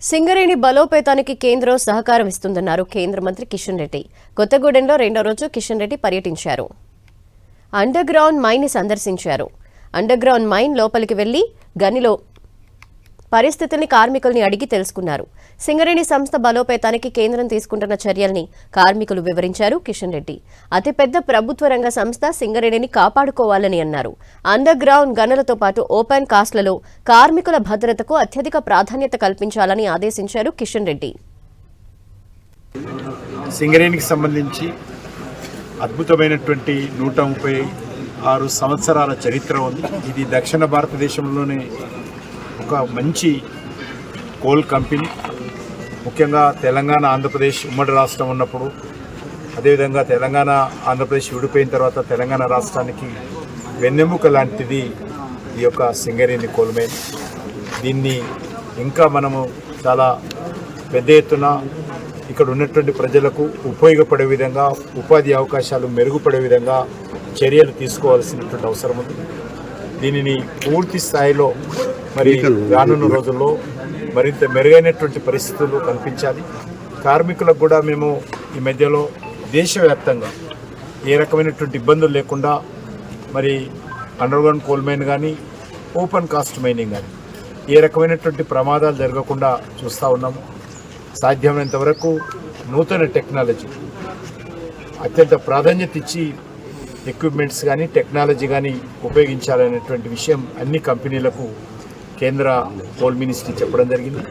సింగరేణి బలోపేతానికి కేంద్రం సహకారం ఇస్తుందన్నారు కేంద్ర మంత్రి కిషన్ రెడ్డి. కొత్తగూడెంలో రెండో రోజు కిషన్ రెడ్డి పర్యటించారు. అండర్ గ్రౌండ్ మైన్ ని సందర్శించారు. అండర్ గ్రౌండ్ మైన్ లోపలికి వెళ్లి గనిలో పరిస్థితుల్ని కార్మికుల్ని అడిగి తెలుసుకున్నారు. సింగరేణి సంస్థ బలోపేతానికి కేంద్రం తీసుకుంటున్న చర్యల్ని కార్మికులు వివరించారు కిషన్ రెడ్డి. అతిపెద్ద ప్రభుత్వ రంగ సంస్థ సింగరేణిని కాపాడుకోవాలని అన్నారు. అండర్ గ్రౌండ్ గనులతో పాటు ఓపెన్ కాస్ట్లలో కార్మికుల భద్రతకు అత్యధిక ప్రాధాన్యత కల్పించాలని ఆదేశించారు కిషన్ రెడ్డి. సింగరేణికి సంబంధించి అద్భుతమైనటువంటి 136 సంవత్సరాల చరిత్ర ఉంది. ఇది దక్షిణ భారతదేశంలోనే ఒక మంచి కోల్ కంపెనీ. ముఖ్యంగా తెలంగాణ ఆంధ్రప్రదేశ్ ఉమ్మడి రాష్ట్రం ఉన్నప్పుడు, అదేవిధంగా తెలంగాణ ఆంధ్రప్రదేశ్ విడిపోయిన తర్వాత తెలంగాణ రాష్ట్రానికి వెన్నెముక లాంటిది ఈ యొక్క సింగరేణి కోల్ మైన్. దీన్ని ఇంకా మనము చాలా పెద్ద ఎత్తున ఇక్కడ ఉన్నటువంటి ప్రజలకు ఉపయోగపడే విధంగా, ఉపాధి అవకాశాలు మెరుగుపడే విధంగా చర్యలు తీసుకోవాల్సినటువంటి అవసరం ఉంది. దీనిని పూర్తి స్థాయిలో మరి రానున్న రోజుల్లో మరింత మెరుగైనటువంటి పరిస్థితులు కల్పించాలి. కార్మికులకు కూడా మేము ఈ మధ్యలో దేశవ్యాప్తంగా ఏ రకమైనటువంటి ఇబ్బందులు లేకుండా మరి అండర్గ్రౌండ్ కోల్ మైన్ కానీ, ఓపెన్ కాస్ట్ మైనింగ్ కానీ ఏ రకమైనటువంటి ప్రమాదాలు జరగకుండా చూస్తూ ఉన్నాము. సాధ్యమైనంత వరకు నూతన టెక్నాలజీ అత్యంత ప్రాధాన్యత ఇచ్చి ఎక్విప్మెంట్స్ కానీ, టెక్నాలజీ కానీ ఉపయోగించాలనేటువంటి విషయం అన్ని కంపెనీలకు కేంద్ర కోల్ మినిస్ట్రీ చెప్పడం జరిగింది.